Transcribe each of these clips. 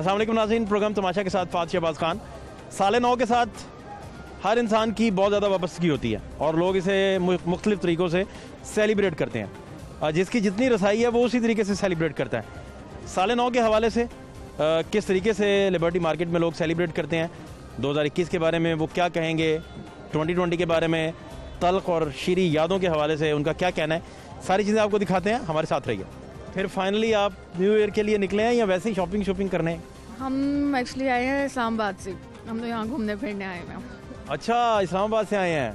अस्सलाम वालेकुम नाज़रीन, प्रोग्राम तमाशा के साथ फात शहबाज खान। साल नौ के साथ हर इंसान की बहुत ज़्यादा वाबस्तगी होती है और लोग इसे मुख्तलिफ़ तरीक़ों से सेलिब्रेट करते हैं। जिसकी जितनी रसाई है वो उसी तरीके से सेलिब्रेट करता है। साल नौ के हवाले से किस तरीके से लिबर्टी मार्केट में लोग सेलिब्रेट करते हैं, 2021 के बारे में वो क्या कहेंगे, 2020 के बारे में तल्ख और शीरी यादों के हवाले से उनका क्या कहना है, सारी चीज़ें आपको दिखाते हैं। हमारे साथ रहिए। फिर फाइनली आप न्यू ईयर के लिए निकले हैं या वैसे ही शॉपिंग करने? हम एक्चुअली आए हैं इस्लामाबाद से, हम तो यहाँ घूमने फिरने आए हैं। अच्छा, इस्लामाबाद से आए हैं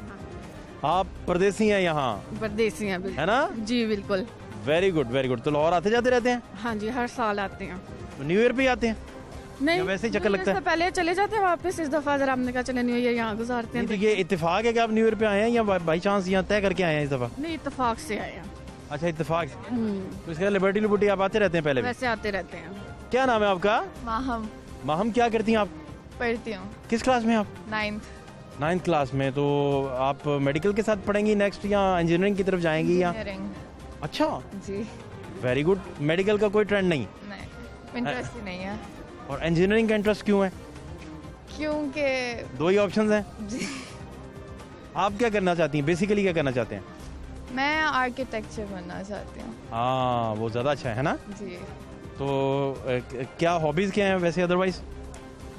आप, परदेसी हैं यहाँ? परदेसी हैं है ना जी, बिल्कुल। Very good very good. तो लाहौर आते जाते रहते हैं? हाँ जी, हर साल आते हैं। तो न्यू ईयर पे ही आते हैं? नहीं, वैसे ही चक्कर लगता है? पहले चले जाते हैं वापस। इस दफा जरा हमने कहा चले न्यू ईयर यहाँ गुजारते हैं। तो ये इत्तेफाक है कि आप न्यू ईयर पे आए हैं या बाई चांस यहाँ तय करके आए हैं इस दफा? नहीं, इत्तेफाक से आए हैं। अच्छा, इत्तेफाक से। तो इसके लिबर्टी आप आते रहते हैं पहले भी? वैसे आते रहते हैं। क्या नाम है आपका? माहम। माहम, क्या करती हैं आप? पढ़ती हूँ। किस क्लास में आप? 9th क्लास में। तो आप मेडिकल के साथ पढ़ेंगी नेक्स्ट या इंजीनियरिंग की तरफ जाएंगी या? अच्छा जी, वेरी गुड। मेडिकल का कोई ट्रेंड नहीं? इंटरेस्ट ही नहीं है। और इंजीनियरिंग का इंटरेस्ट क्यों है? क्योंकि दो ही ऑप्शंस हैं। जी, आप क्या करना चाहती हैं, बेसिकली क्या करना चाहते हैं? मैं आर्किटेक्चर बनना चाहती हूँ। हाँ, वो ज़्यादा अच्छा है ना? जी। तो क्या हॉबीज़ क्या हैं वैसे अदरवाइज?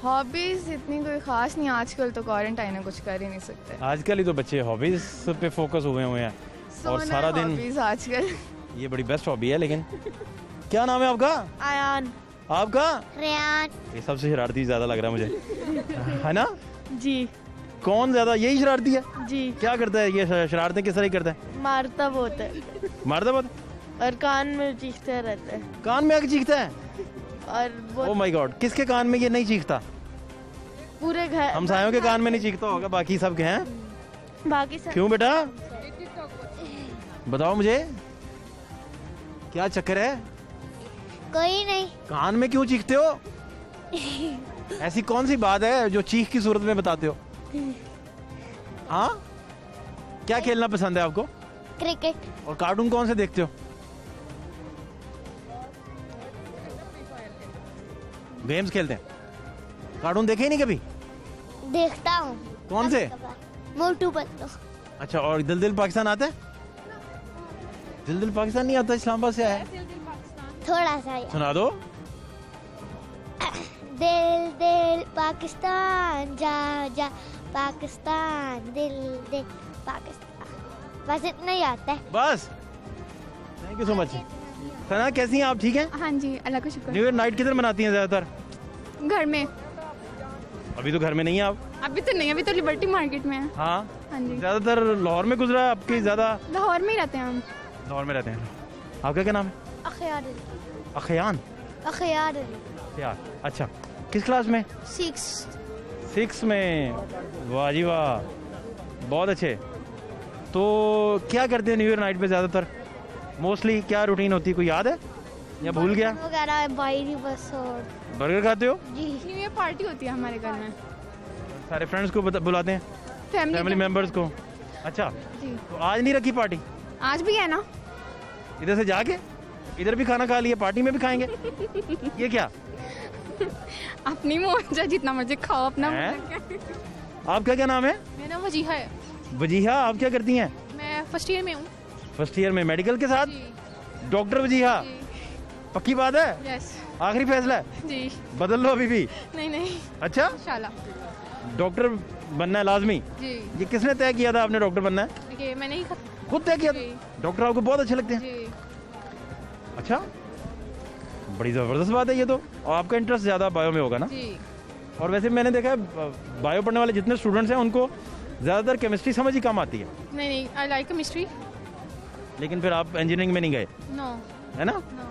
हॉबीज इतनी कोई खास नहीं, आजकल तो क्वारंटाइन है, कुछ कर ही नहीं सकते। आजकल ही तो बच्चे हॉबीज़ पे फोकस हुए हैं और सारा दिन। हॉबीज आजकल ये बड़ी बेस्ट हॉबी है। लेकिन क्या नाम है आपका? आयान। आपका? रेयान। ये सबसे शरारती ज़्यादा लग रहा है मुझे, है ना? जी कौन ज़्यादा? यही शरारती है? जी। क्या करता है ये? शरारतें किस तरह की करता है? मारता बहुत है मारता बहुत? और कान में चीखता रहता है कान में आके चीखता है? और ओह माय गॉड, किसके कान में ये नहीं चीखता? पूरे घर हमसायों के कान में नहीं चीखता होगा, बाकी सब के हैं? बाकी सब। क्यों बेटा, बताओ मुझे, क्या चक्कर है? कोई नहीं। कान में क्यों चीखते हो? ऐसी कौन सी बात है जो चीख की सूरत में बताते हो? हाँ, क्या खेलना पसंद है आपको? क्रिकेट। और कार्टून कौन से देखते हो? गेम्स खेलते हैं? कार्टून देखे ही नहीं कभी? देखता हूँ। कौन से? मोटू पतलू। अच्छा, और दिल दिल पाकिस्तान आता है? दिल दिल पाकिस्तान नहीं आता, इस्लामाबाद से आया है। थोड़ा सा ही। सुना दो। दिल दिल पाकिस्तान जा जा, पाकिस्तान दिल दिल पाकिस्तान, बस इतना ही आता है। बस, थैंक यू सो मच। सना, कैसी हैं आप? ठीक हैं? हाँ जी, अल्लाह का शुक्र। न्यू ईयर नाइट किधर मनाती हैं ज्यादातर? घर में। अभी तो घर में नहीं है आप? अभी तो नहीं, अभी तो लिबर्टी मार्केट में है। हाँ, हाँ जी, ज्यादातर लाहौर में गुजरा है आपकी? ज्यादा लाहौर में ही रहते हैं हम। लाहौर में रहते हैं। आपका क्या नाम है? अखयार अखयान? अखयार यार, अच्छा, किस क्लास में? 6 में। वाह जी वाह, बहुत अच्छे। तो क्या करते हैं न्यू ईयर नाइट पे ज्यादातर? मोस्टली क्या रूटीन होती है, कोई याद है या भूल गया? वगैरह बाहरी बस और बर्गर खाते हो? जी। न्यू ईयर पार्टी होती है हमारे घर में, सारे फ्रेंड्स को बुलाते हैं, फैमिली मेंबर्स को? अच्छा, जी। तो आज नहीं रखी पार्टी? आज भी है ना। इधर से जाके इधर भी खाना खा लिया, पार्टी में भी खाएंगे? ये क्या? अपनी मौज है, जितना मर्जी खाओ अपना। आपका क्या नाम है? मेरा नाम वजीहा है। वजीहा, आप क्या करती हैं? मैं फर्स्ट ईयर में हूँ। फर्स्ट ईयर में, मेडिकल के साथ? डॉक्टर वजीहा, पक्की बात है? यस आखिरी फैसला है? जी। बदल लो अभी भी? नहीं, अच्छा, इंशाल्लाह। डॉक्टर बनना है लाजमी? जी। ये किसने तय किया था आपने डॉक्टर बनना है? देखिए, मैंने ही खुद तय किया था? जी। डॉक्टर आपको बहुत अच्छे लगते हैं? जी। अच्छा, बड़ी जबरदस्त बात है ये तो। और आपका इंटरेस्ट ज्यादा बायो में होगा ना? जी। और वैसे मैंने देखा है बायो पढ़ने वाले जितने स्टूडेंट्स हैं उनको ज्यादातर केमिस्ट्री समझ ही कम आती है। नहीं, आई लाइक केमिस्ट्री। लेकिन फिर आप इंजीनियरिंग में नहीं गए, नो है ना? नो।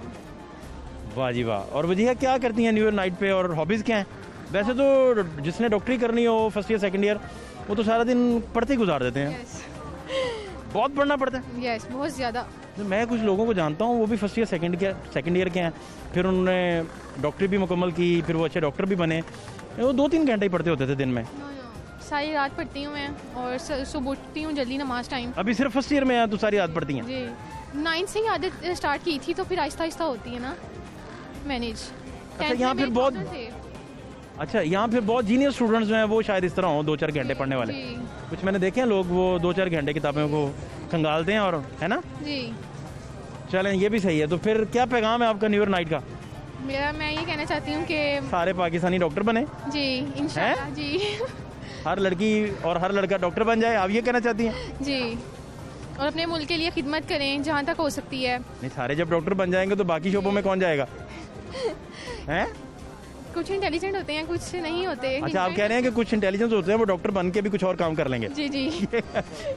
वाह जी वाह। और वजीहा, क्या करती हैं न्यू ईयर नाइट पे और हॉबीज क्या हैं? वैसे तो जिसने डॉक्टरी करनी हो फर्स्ट ईयर सेकंड ईयर, वो तो सारा दिन पढ़ते ही गुजार देते हैं। यस बहुत पढ़ना पड़ता है। यस, बहुत ज़्यादा। तो मैं कुछ लोगों को जानता हूँ, वो भी फर्स्ट ईयर सेकंड ईयर के हैं, फिर उन्होंने डॉक्टरी भी मुकम्मल की, फिर वो अच्छे डॉक्टर भी बने। वो 2-3 घंटे ही पढ़ते होते थे दिन में। सारी रात पढ़ती हूँ मैं, और सुबह उठती हूँ जल्दी नमाज टाइम। अभी सिर्फ फर्स्ट ईयर में है तो सारी रात पढ़ती हैं? जी, 9 से ही आदत स्टार्ट की थी, तो फिर आहिस्ता आहिस्ता होती है ना मैनेज। अच्छा, यहाँ फिर बहुत अच्छा, यहाँ पे बहुत जीनियर स्टूडेंट्स जो हैं वो शायद इस तरह हों, 2-4 घंटे पढ़ने वाले। जी कुछ मैंने देखे हैं लोग वो 2-4 घंटे किताबों को खंगालते हैं, और है ना। जी। चलें, ये भी सही है। तो फिर क्या पैगाम है आपका न्यू ईयर नाइट का? मैं ये कहना चाहती हूँ कि सारे पाकिस्तानी डॉक्टर बने, जी इंशाल्लाह जी हर लड़की और हर लड़का डॉक्टर बन जाए, आप ये कहना चाहती हैं? जी, और अपने मुल्क के लिए खिदमत करें जहाँ तक हो सकती है। नहीं, सारे जब डॉक्टर बन जाएंगे तो बाकी शोबों में कौन जाएगा? हैं? कुछ इंटेलिजेंट होते हैं, कुछ नहीं होते। अच्छा, आप कह रहे हैं कि कुछ इंटेलिजेंस होते हैं वो डॉक्टर बन के भी कुछ और काम कर लेंगे। जी जी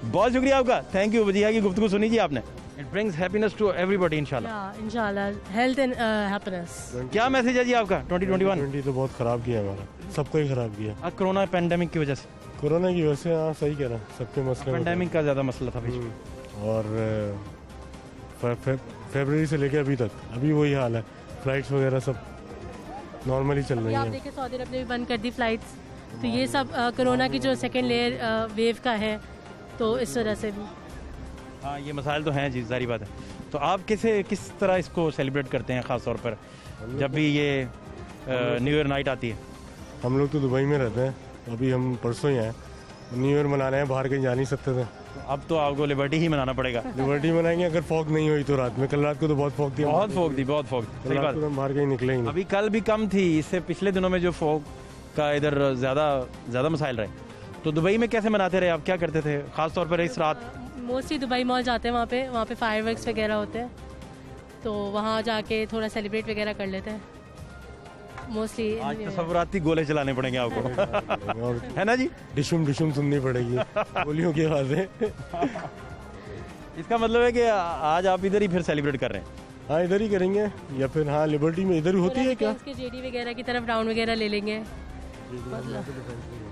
बहुत शुक्रिया आपका, थैंक यू वजीहा की गुफ्तगू सुनी जी आपने। It brings happiness to everybody इंशाल्लाह। इंशाल्लाह, हेल्थ एंड हैप्पीनेस। क्या मैसेज है जी आपका 2021? 2020 तो बहुत ख़राब किया हमारा, सबको ही ख़राब किया। कोरोना पेंडेमिक की वजह से, कोरोना की वजह से, हाँ सही कह रहा है, सबके मसले पेंडेमिक का ज़्यादा मसला था बीच में। और फरवरी से लेके अभी तक अभी वही हाल है, फ्लाइट्स वगैरह सब नॉर्मली चल रही आप हैं। देखें सऊदी अरब ने भी बंद कर दी फ्लाइट्स, तो ये सब कोरोना की जो सेकेंड लेयर वेव का है, तो इस वजह से भी। हाँ, ये मसाइल तो हैं जी, जारी बात है। तो आप किस तरह इसको सेलिब्रेट करते हैं, ख़ास तौर पर जब भी ये न्यू ईयर नाइट आती है? हम लोग तो दुबई में रहते हैं, अभी हम परसों ही आए, न्यू ईयर मना रहे हैं, बाहर कहीं जा नहीं सकते थे। अब तो आपको लिबर्टी ही मनाना पड़ेगा। लिबर्टी मनाएंगे अगर फॉग नहीं हुई तो रात में। कल रात को तो बहुत फॉग थी, बहुत फॉग थी, बहुत फॉग। कल सही रात बात। को तो हम बाहर कहीं निकले ही नहीं। अभी कल भी कम थी, इससे पिछले दिनों में जो फॉग का इधर ज़्यादा मसाइल रहे। तो दुबई में कैसे मनाते रहे आप, क्या करते थे ख़ास तौर पर इस रात? मोस्टली दुबई मॉल जाते हैं, वहाँ पे फायरवर्क्स वगैरह होते हैं, तो वहाँ जाके थोड़ा सेलिब्रेट वगैरह कर लेते हैं मोस्टली। आज तो सब रात ही गोले चलाने पड़ेंगे आपको और है ना जी? डिशुम डिशुम सुननी पड़ेगी, गोलियों की आवाज़ें। इसका मतलब है कि आज आप इधर ही फिर सेलिब्रेट कर रहे हैं? हाँ, इधर ही करेंगे, या फिर हाँ लिबर्टी में इधर ही होती है क्या? के जेडी वगैरह की तरफ राउंड वगैरह ले लेंगे,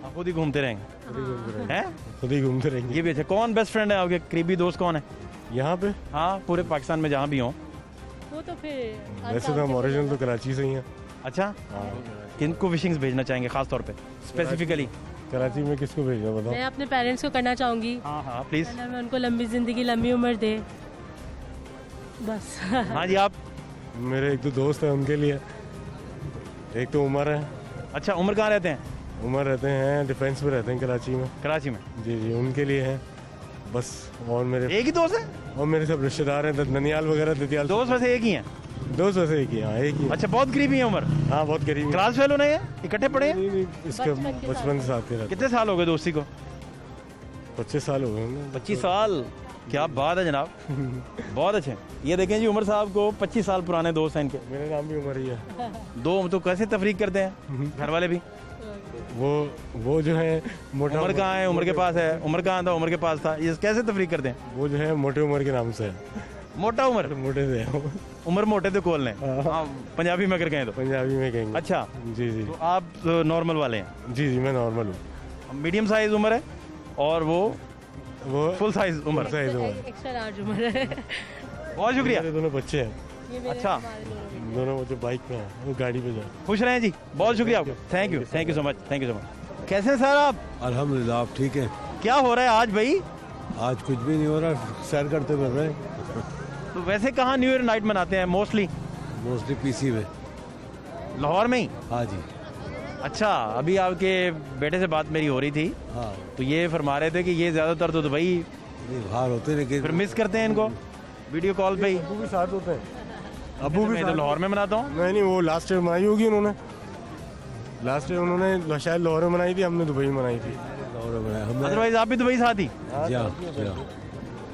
आप खुद ही घूमते रहेंगे हैं? खुद ही घूमते रहेंगे। ये भी अच्छा। कौन बेस्ट फ्रेंड है आपके, करीबी दोस्त कौन है यहाँ पे हाँ पूरे पाकिस्तान में जहाँ भी हो? वो तो फिर वैसे तो हम ओरिजिनल तो कराची से ही हैं। अच्छा, किनको विशिंग्स भेजना चाहेंगे खास तौर पे स्पेसिफिकली? कराची में किसको भेजना बताओ? मैं अपने पेरेंट्स को करना चाहूँगी, हाँ हाँ प्लीज़। अल्लाह में उनको लंबी ज़िंदगी लंबी उम्र दे, बस। हाँ जी, आप? मेरे एक दो दोस्त हैं, उनके लिए। एक तो उमर है। अच्छा, उम्र कहाँ रहते हैं? उमर रहते हैं डिफेंस में, रहते हैं कराची में। कराची में? जी जी, उनके लिए है बस। और मेरे एक ही दोस्त है? और मेरे सब रिश्तेदार हैं, ननियाल वगैरह, दतियाल। दोस्त वैसे एक ही हैं? दोस्त वैसे एक ही, हाँ एक ही। अच्छा, बहुत करीबी है उम्र? हाँ बहुत करीब। क्लास फेलो नहीं है, इकट्ठे पढ़े हैं? नहीं, इसके बचपन से साथ ही रहते। कितने साल हो गए दोस्ती को? 25 साल हो गए होंगे। 25 साल, क्या बात है जनाब। बहुत अच्छे। ये देखें जी, उमर साहब को 25 साल पुराने दोस्त हैं इनके। मेरा नाम भी उमर ही है। दो तो कैसे तफरीक करते हैं घर वाले भी? वो जो है मोटा उमर कहाँ है, उमर के पास है, उमर कहाँ था, उमर के पास था, ये कैसे तफरीक करते हैं? वो जो है मोटे उमर के नाम से है। मोटा उमर? मोटे से है। उमर मोटे तो कोल ने, हाँ पंजाबी में अगर कहें तो। पंजाबी में कहेंगे। अच्छा, जी जी तो आप नॉर्मल वाले हैं? जी जी, मैं नॉर्मल हूँ। मीडियम साइज उम्र है और वो फुल साइज उम्र? साइज उम्र, एक्स्ट्रा लार्ज उम्र है। बहुत शुक्रिया। मेरे दोनों बच्चे हैं। ये मेरे अच्छा। हमारे दोनों में। दोनों बच्चे बाइक पे हैं, वो गाड़ी पे जाए। खुश रहें जी, बहुत शुक्रिया आपको, thank you so much, thank you so much. कैसे हैं सर आप? अल्हम्दुलिल्लाह, आप ठीक हैं? क्या हो रहा है आज भाई? आज कुछ भी नहीं हो रहा, सैर करते फिर रहे हैं। तो वैसे कहाँ न्यू ईयर नाइट मनाते हैं मोस्टली? मोस्टली पीसी में। लाहौर में ही? हाँ जी। अच्छा, अभी आपके बेटे से बात मेरी हो रही थी, हाँ, तो ये फरमा रहे थे कि ये ज़्यादातर तो दुबई नहीं बाहर होते लेकिन फिर मिस करते हैं इनको वीडियो कॉल पे ही। अबू भी साथ होते हैं। अबू भी मैं तो साथ। लाहौर में मनाता हूँ। नहीं, वो लास्ट ईयर मनाई होगी उन्होंने। लास्ट ईयर उन्होंने शायद लाहौर में मनाई थी, हमने दुबई में मनाई थी। लाहौर में बनाया हमने। अदरवाइज आप भी दुबई साथ ही? जी हाँ, जी हाँ।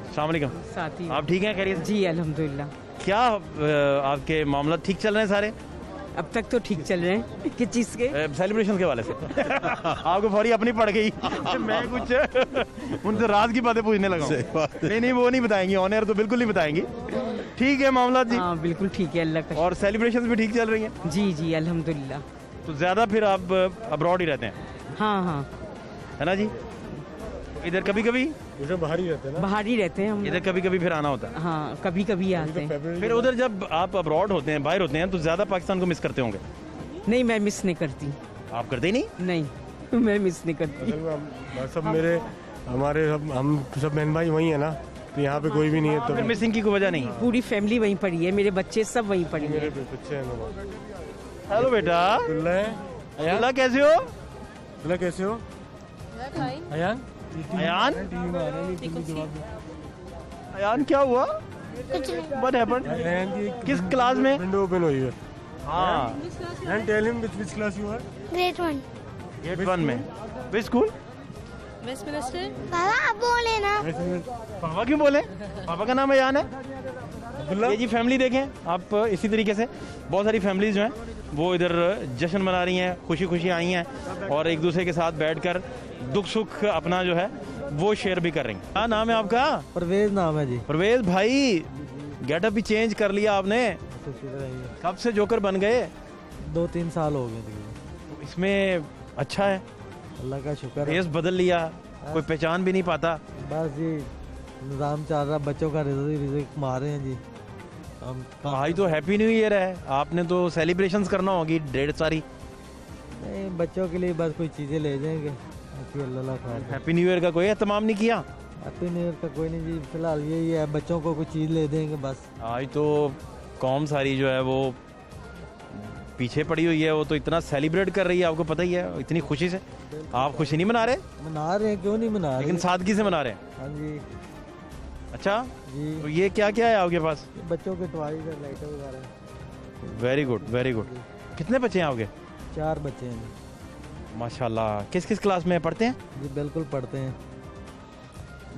अस्सलाम वालेकुम। साथी आप ठीक हैं, खैरियत? जी अल्हम्दुलिल्लाह, क्या आपके मामला ठीक चल रहे हैं सारे? अब तक तो ठीक चल रहे हैं। किस चीज़ के? सेलिब्रेशन के वाले से आपको फौरी अपनी पड़ गई। मैं कुछ उनसे राज की बातें पूछने लगा हूं। नहीं, वो नहीं बताएंगी, ऑन एयर तो बिल्कुल नहीं बताएंगी। ठीक है मामला जी। हाँ बिल्कुल ठीक है, अल्लाह का और सेलिब्रेशन भी ठीक चल रही हैं? जी जी अल्हम्दुलिल्लाह। तो ज़्यादा फिर आप अब्रॉड ही रहते हैं, हाँ हाँ, है ना जी? इधर कभी कभी, उसे बाहर ही रहते हैं ना। बाहर ही रहते हैं हम। इधर कभी कभी फिर आना होता है। हाँ, कभी कभी आते हैं। फरवरी फिर उधर जब आप अब्रॉड होते हैं, बाहर होते हैं, तो ज़्यादा पाकिस्तान को मिस करते होंगे? नहीं, मैं मिस नहीं करती। आप करते ही नहीं? नहीं, मैं मिस नहीं करती। असल में सब हमारे हम सब बहन भाई वही है ना, तो यहाँ पे कोई भी नहीं है। तो फिर मिसिंग की कोई वजह नहीं? पूरी फैमिली वहीं पड़ी है, मेरे बच्चे सब वहीं पड़ी मेरे है। बच्चे हैं। हेलो बेटा, अब्दुल्ला है, अल्लाह कैसे हो? बोला कैसे हो अयान? अयान? टीवी में आ रहे हैं, टीवी जवाब दो। अयान क्या हुआ? कुछ नहीं What happened? अयान की किस क्लास में? विंडो ओपन हुई है। हाँ, and tell him which class you are? Grade 1 grade 1 में। Which school? Westminster. पापा आप बोले ना पापा क्यों बोले? पापा का नाम अयान है। अब्दुल्ला? ये जी फैमिली देखें आप, इसी तरीके से बहुत सारी फैमिलीज जो हैं वो इधर जश्न मना रही हैं, खुशी खुशी आई हैं और एक दूसरे के साथ बैठकर दुख सुख अपना जो है वो शेयर भी कर रही हैं। क्या नाम है आपका? परवेज नाम है जी। परवेज भाई, गेटअप भी चेंज कर लिया आपने, कब से जोकर बन गए? 2-3 साल हो गए थे। इसमें अच्छा है, अल्लाह का शुक्र है। फेस बदल लिया, कोई पहचान भी नहीं पाता। बस जी निज़ाम चल रहा, बच्चों का रिज़्क मारे हैं जी हम। भाई तो हैप्पी न्यू ईयर है, आपने तो सेलिब्रेशंस करना होगी ढेर सारी। नहीं, बच्चों के लिए बस कोई चीज़ें ले जाएंगे। अल्लाह खैर। हैप्पी न्यू ईयर का कोई एहतमाम नहीं किया? हैप्पी न्यू ईयर का कोई नहीं जी, फिलहाल यही है, बच्चों को कोई चीज़ ले देंगे बस। आज तो कौम सारी जो है वो पीछे पड़ी हुई है, वो तो इतना सेलिब्रेट कर रही है, आपको पता ही है, इतनी खुशी से। आप खुशी नहीं मना रहे? मना रहे हैं, क्यों नहीं मना रहे? लेकिन सादगी से मना रहे हैं। हाँ जी अच्छा, जी। तो ये क्या क्या है आपके पास? बच्चों के टॉयज और लाइटें वगैरह। Very good very good. कितने बच्चे हैं आपके? 4 बच्चे हैं जी। माशाल्लाह। किस किस क्लास में पढ़ते हैं? जी बिल्कुल पढ़ते हैं।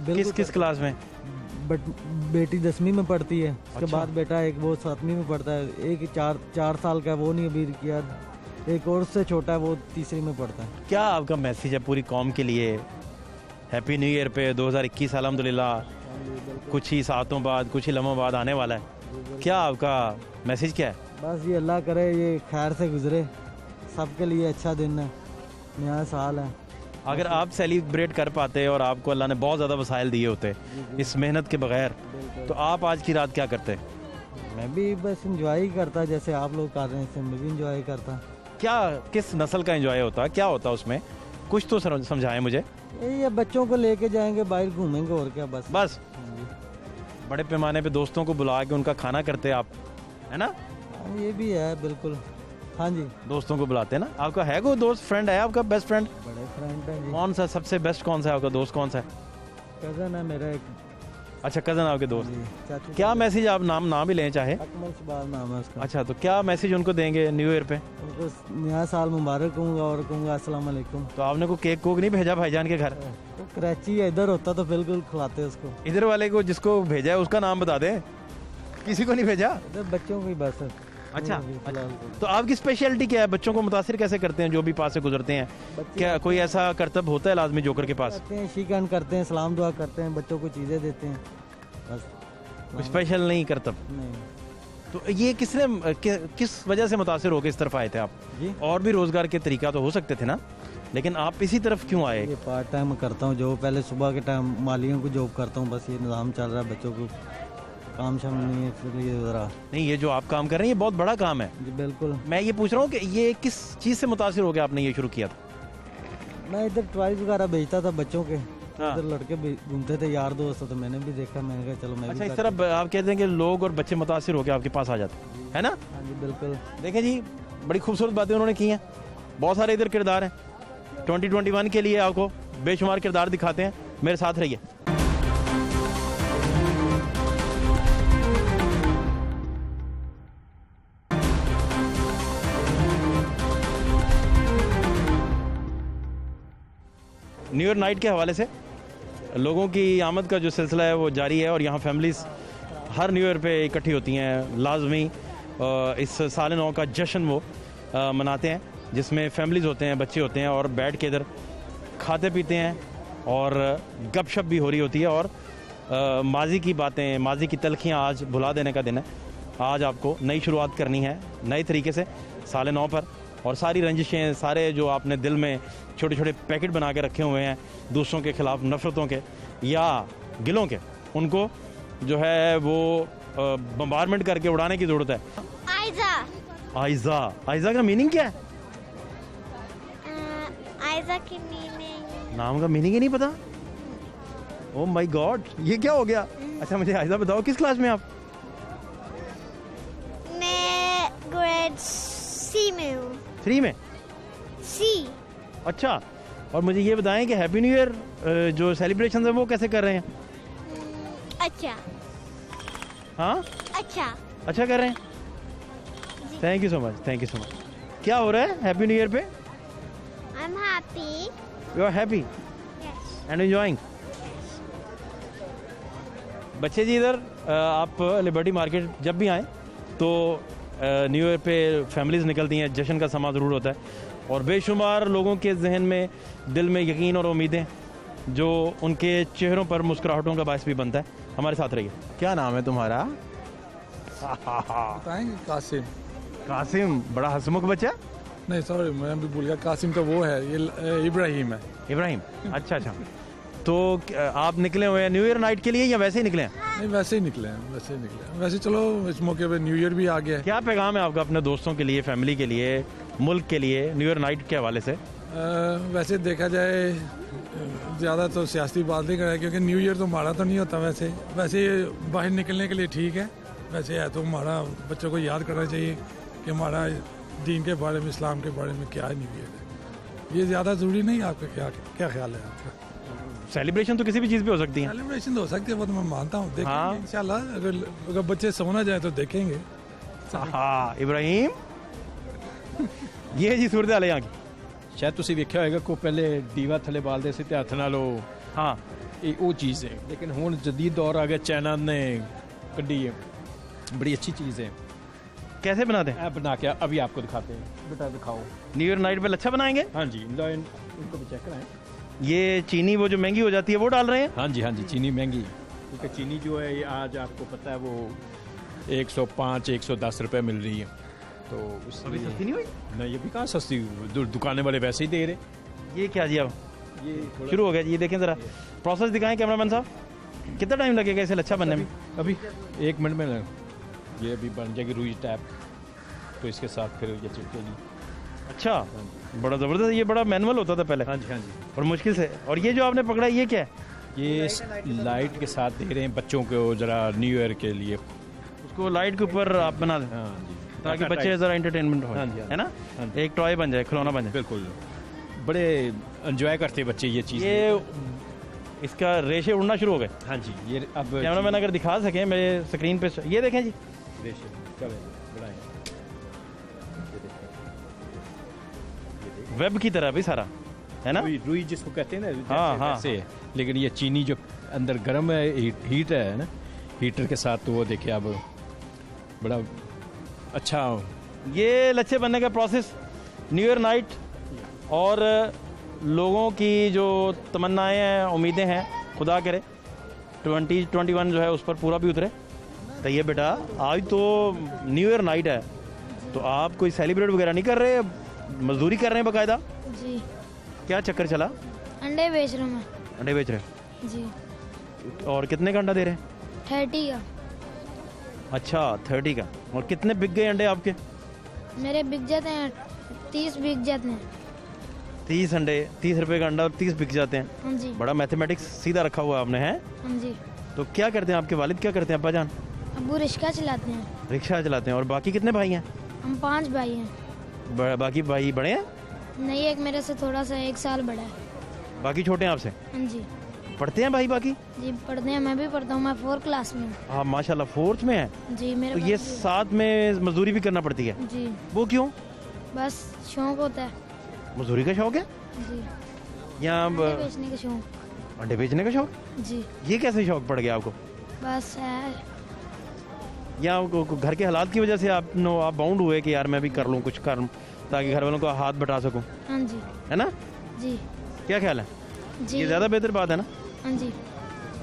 किस किस क्लास में? बट बेटी 10वीं में पढ़ती है, उसके अच्छा। बाद बेटा एक वो 7वीं में पढ़ता है, एक 4 साल का है, वो नहीं अभी किया, एक और से छोटा है वो 3री में पढ़ता है। क्या आपका मैसेज है पूरी कौम के लिए हैप्पी न्यू ईयर पे? 2021 अल्हम्दुलिल्लाह कुछ ही सातों बाद, कुछ ही लम्हों बाद आने वाला है। क्या आपका मैसेज क्या है? बस ये अल्लाह करे ये खैर से गुजरे, सबके लिए अच्छा दिन है, नया साल है। अगर आप सेलिब्रेट कर पाते और आपको अल्लाह ने बहुत ज़्यादा वसाइल दिए होते इस मेहनत के बगैर, तो आप आज की रात क्या करते? मैं भी बस इंजॉय ही करता, जैसे आप लोग कर रहे हैं, मैं भी इंजॉय करता। क्या किस नस्ल का एंजॉय होता है, क्या होता है उसमें? कुछ तो समझाएं मुझे। ये बच्चों को लेके जाएंगे, बाहर घूमेंगे और क्या, बस। बस बड़े पैमाने पे दोस्तों को बुला के उनका खाना करते आप, है ना? हाँ, ये भी है बिल्कुल। हाँ जी, दोस्तों को बुलाते हैं ना। आपका है कोई दोस्त, फ्रेंड है आपका, बेस्ट फ्रेंड? बड़े फ्रेंड हैं जी। कौन सा सबसे बेस्ट, कौन सा है आपका दोस्त, कौन सा है? कज़न है मेरा एक अच्छा, कज़न आपके दोस्त। जी, चाचू। क्या मैसेज, आप नाम भी लें चाहे? अकमल शबाज नाम है उसका। अच्छा, तो क्या मैसेज उनको देंगे न्यू ईयर पे? उनको नया साल मुबारक कहूँगा और कहूँगा अस्सलाम वालेकुम। तो आपने को केक कोक नहीं भेजा भाईजान के घर? तो कराची या इधर होता तो बिल्कुल खिलाते उसको। इधर वाले को जिसको भेजा है उसका नाम बता दें, किसी को नहीं भेजा? इधर बच्चों की बस। अच्छा, फिलहाल तो आपकी स्पेशलिटी क्या है? बच्चों को मुतासिर कैसे करते हैं जो भी पास से गुजरते हैं? क्या कोई ऐसा करतब होता है लाजमी जोकर के पास? करते हैं, शिकन करते हैं, सलाम दुआ करते हैं, बच्चों को चीज़ें देते हैं, बस। कोई स्पेशल नहीं करतब? नहीं तो ये किस वजह से मुतासिर होकर इस तरफ आए थे आप? जी, और भी रोजगार के तरीका तो हो सकते थे ना, लेकिन आप इसी तरफ क्यों आए? ये पार्ट टाइम करता हूँ जो पहले सुबह के टाइम मालियों को जॉब करता हूँ, बस ये निज़ाम चल रहा है, बच्चों को काम शाम नहीं है, इसलिए ज़रा। नहीं, ये जो आप काम कर रहे हैं ये बहुत बड़ा काम है। जी बिल्कुल। मैं ये पूछ रहा हूँ कि ये किस चीज़ से मुतासिर हो गया आपने ये शुरू किया था? मैं इधर टॉयज वगैरह बेचता था बच्चों के, हाँ। इधर लड़के घूमते थे यार दोस्त, तो मैंने भी देखा, मैंने कहा चलो मैं अच्छा, भी इस तरह आप कहते हैं कि लोग और बच्चे मुतासिर होकर आपके पास आ जाते हैं, है ना? हाँ जी बिल्कुल। देखें जी, बड़ी खूबसूरत बातें उन्होंने की हैं। बहुत सारे इधर किरदार हैं। 2021 के लिए आपको बेशुमार किरदार दिखाते हैं, मेरे साथ रहिए। न्यू ईयर नाइट के हवाले से लोगों की आमद का जो सिलसिला है वो जारी है और यहाँ फैमिलीज़ हर न्यू ईयर पे इकट्ठी होती हैं। लाजमी इस साल नौ का जश्न वो मनाते हैं जिसमें फैमिलीज़ होते हैं, बच्चे होते हैं और बैठ के इधर खाते पीते हैं और गपशप भी हो रही होती है और माजी की बातें, माजी की तलखियाँ आज भुला देने का दिन है। आज आपको नई शुरुआत करनी है नए तरीके से साल नौ पर, और सारी रंजिशें, सारे जो आपने दिल में छोटे छोटे पैकेट बना के रखे हुए हैं दूसरों के ख़िलाफ़ नफ़रतों के या गिलों के, उनको जो है वो बम्बारमेंट करके उड़ाने की ज़रूरत है। आयजा। आयज़ा, आयज़ा का मीनिंग क्या है? आयजा की मीनिंग, नाम का मीनिंग ही नहीं पता? ओह माय गॉड, ये क्या हो गया? अच्छा मुझे आयज़ा बताओ, किस क्लास में आप? मैं ग्रेड C में हूँ। 3 में। अच्छा, और मुझे ये बताएं कि हैप्पी न्यू ईयर जो सेलिब्रेशन है वो कैसे कर रहे हैं? अच्छा हाँ, अच्छा अच्छा कर रहे हैं। Thank you so much, thank you so much. क्या हो रहा है हैप्पी न्यू ईयर पे? I am happy. You are happy yes. And enjoying. बच्चे जी इधर आप लिबर्टी मार्केट जब भी आएँ तो न्यू ईयर पे फैमिलीज निकलती हैं, जश्न का समा ज़रूर होता है और बेशुमार लोगों के जहन में, दिल में यकीन और उम्मीदें जो उनके चेहरों पर मुस्कुराहटों का बायस भी बनता है। हमारे साथ रहिए। क्या नाम है तुम्हारा? बताएंगे कासिम। कासिम, बड़ा हंसमुख बच्चा। नहीं सॉरी, मैं भी भूल गया। कासिम तो वो है, ये इब्राहिम है। इब्राहिम, अच्छा अच्छा। तो आप निकले हुए हैं न्यू ईयर नाइट के लिए या वैसे ही निकले हैं? नहीं वैसे ही निकले हैं, वैसे ही निकले हैं। वैसे चलो इस मौके पे न्यू ईयर भी आ गया है। क्या पैगाम है आपका अपने दोस्तों के लिए, फैमिली के लिए, मुल्क के लिए न्यू ईयर नाइट के हवाले से? वैसे देखा जाए ज़्यादा तो सियासी बात नहीं करें क्योंकि न्यू ईयर तो हमारा तो नहीं होता। वैसे बाहर निकलने के लिए ठीक है। वैसे है तो हमारा बच्चों को याद करना चाहिए कि हमारा दीन के बारे में, इस्लाम के बारे में क्या है न्यू ईयर है। ये ज़्यादा ज़रूरी नहीं। आपका क्या ख्याल है आपका? सेलिब्रेशन तो किसी भी चीज़ पे हो सकती है। सेलिब्रेशन तो हो सकती है, वो तो मैं मानता हूँ। देखेंगे हाँ। इंशाल्लाह। अगर बच्चे सोना जाए तो देखेंगे। हाँ इब्राहिम, ये जी सूरत हाल है यहाँ की। ਸ਼ਾਇਦ ਤੁਸੀਂ ਵੇਖਿਆ ਹੋਵੇਗਾ ਕੋ ਪਹਿਲੇ ਦੀਵਾ ਥੱਲੇ ਬਾਲਦੇ ਸੀ ਤੇ ਹੱਥ ਨਾਲ हाँ, ਉਹ ਚੀਜ਼ ਹੈ ਲੇਕਿਨ ਹੁਣ ਜਦੀਦ ਦੌਰ ਆ ਗਿਆ ਚਾਈਨਾ ਨੇ ਕੱਢੀ है बड़ी अच्छी चीज़ है। कैसे बनाते हैं? ऐप बना के अभी आपको दिखाते हैं। बेटा दिखाओ। न्यू ईयर नाइट पे लच्छा बनाएंगे? हाँ जी, इनको भी चेक कराएं। ये चीनी वो जो महंगी हो जाती है वो डाल रहे हैं? हाँ जी, चीनी महंगी क्योंकि चीनी जो है ये आज आपको पता है वो 105 110 रुपये मिल रही है। तो अभी सस्ती नहीं हुई? नहीं, ये भी कहाँ सस्ती हुई, दुकाने वाले वैसे ही दे रहे। ये क्या जी अब ये शुरू हो गया जी। ये देखें ज़रा प्रोसेस दिखाएं कैमरामैन साहब, कितना टाइम लगेगा इसे लच्छा बनने में? अभी 1 मिनट में ये अभी बन जाएगी रुई टैप, तो इसके साथ फिर ये चिपकेगी। अच्छा, बड़ा ज़बरदस्त। ये बड़ा मैनुअल होता था पहले। हाँ जी और मुश्किल से। और ये जो आपने पकड़ा ये क्या है? ये लाइट के साथ दे रहे हैं बच्चों को ज़रा न्यू ईयर के लिए। उसको लाइट के ऊपर आप बना दें हाँ जी, ताकि बच्चे ज़रा एंटरटेनमेंट हो, हाँ जी, है ना? हाँ जी। एक टॉय बन जाए, खिलौना बन जाए। बिल्कुल, बड़े एंजॉय करते बच्चे ये चीज़। ये इसका रेशे उड़ना शुरू हो गए। हाँ जी, ये अब कैमरामैन अगर दिखा सकें मेरे स्क्रीन पे, ये देखें जी। वेब की तरह भी सारा है ना? रुई जिसको कहते हैं ना, हाँ, हाँ। वैसे है। लेकिन ये चीनी जो अंदर गर्म है, हीट है ना, हीटर के साथ, तो वो देखिए अब बड़ा अच्छा। ये लच्छे बनने का प्रोसेस न्यू ईयर नाइट और लोगों की जो तमन्नाएं हैं, उम्मीदें हैं, खुदा करे 2021 जो है उस पर पूरा भी उतरे। तो ये बेटा आज तो न्यू ईयर नाइट है, तो आप कोई सेलिब्रेट वगैरह नहीं कर रहे, मजदूरी कर रहे हैं बाकायदा? जी। क्या चक्कर चला? अंडे बेच रहा हूँ मैं। अंडे बेच रहे हैं? जी। और कितने का अंडा दे रहे हैं? 30 का। अच्छा, 30 का। और कितने बिक गए अंडे आपके? मेरे बिक जाते हैं 30 बिक जाते हैं। 30 अंडे, 30 रुपए का अंडा और 30 बिक जाते हैं। हाँ जी। बड़ा मैथमेटिक्स सीधा रखा हुआ है आपने, है? हाँ जी। तो क्या करते हैं आपके वालिद, क्या करते हैं अब्बा जान? अबू रिक्शा चलाते हैं। रिक्शा चलाते हैं। और बाकी कितने भाई हैं? हम 5 भाई हैं। बाकी भाई बड़े हैं? नहीं, एक मेरे से थोड़ा सा 1 साल बड़ा है। बाकी छोटे हैं आपसे? हाँ जी। पढ़ते हैं भाई बाकी? जी पढ़ते हैं, मैं भी पढ़ता हूँ। मैं 4th क्लास में हूँ। हाँ माशाल्लाह, 4th में है। जी। मेरे तो ये पास साथ में मजदूरी भी करना पड़ती है? जी। वो क्यों? बस शौक होता है। मजदूरी का शौक है जी। या अंडे बेचने का शौक। अंडे बेचने का शौक? जी। ये कैसे शौक पड़ गया आपको? बस है। या घर के हालात की वजह से आप बाउंड हुए कि यार मैं भी कर लूँ कुछ कर, ताकि घर वालों को हाथ बटा सकूँ, हाँ जी। है ना? जी। क्या ख्याल है? जी। ये ज़्यादा बेहतर बात है ना? हाँ जी।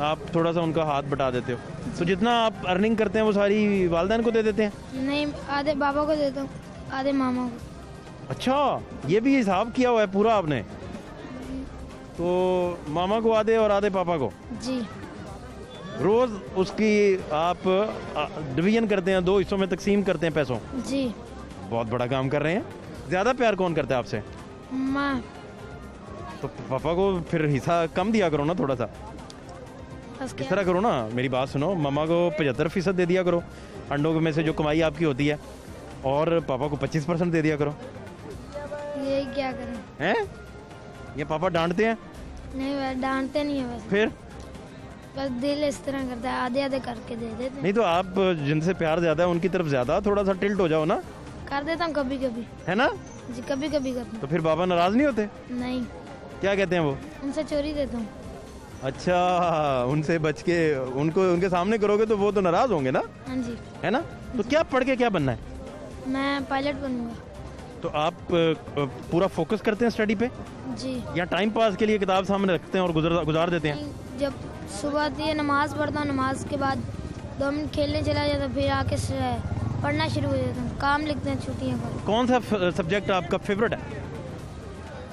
आप थोड़ा सा उनका हाथ बटा देते हो, तो जितना आप अर्निंग करते हैं वो सारी वालदैन को दे देते हैं? नहीं, आधे बाबा को देता हूँ, आधे मामा को। अच्छा, ये भी हिसाब किया हुआ है पूरा आपने? तो मामा को आधे और आधे पापा को? जी। रोज उसकी आप डिवीजन करते हैं, 2 हिस्सों में तकसीम करते हैं पैसों? जी। बहुत बड़ा काम कर रहे हैं। ज़्यादा प्यार कौन करता है आपसे? माँ। तो पापा को फिर हिस्सा कम दिया करो ना थोड़ा सा। बस इस क्या? तरह करो ना, मेरी बात सुनो, मामा को 75% दे दिया करो अंडों में से जो कमाई आपकी होती है, और पापा को 25% दे दिया करो। यही क्या करें? हैं? ये पापा डांटते हैं? नहीं डांटते नहीं है, फिर बस दिल इस तरह करता है, आधे आधे करके दे देते नहीं तो आप जिनसे प्यार ज्यादा है उनकी तरफ ज्यादा थोड़ा सा टिल्ट हो जाओ ना, कर देता हूँ कभी कभी है ना? जी, कभी कभी करता हूँ। तो फिर बाबा नाराज नहीं होते? नहीं, क्या कहते हैं वो? उनसे चोरी देता हूँ। अच्छा, उनसे बच के उनको उनके सामने करोगे तो वो तो नाराज होंगे ना, हाँ जी, है ना? तो क्या पढ़ के क्या बनना है? मैं पायलट बनूंगा। तो आप पूरा फोकस करते हैं स्टडी पे जी, या टाइम पास के लिए किताब सामने रखते हैं और गुजार देते हैं? नहीं, जब सुबह आती है नमाज पढ़ता हूँ, नमाज के बाद 2 मिनट खेलने चला जाता, फिर आके पढ़ना शुरू हो जाता हूँ। काम लिखते हैं छुट्टियों पर। कौन सा सब्जेक्ट आपका फेवरेट है?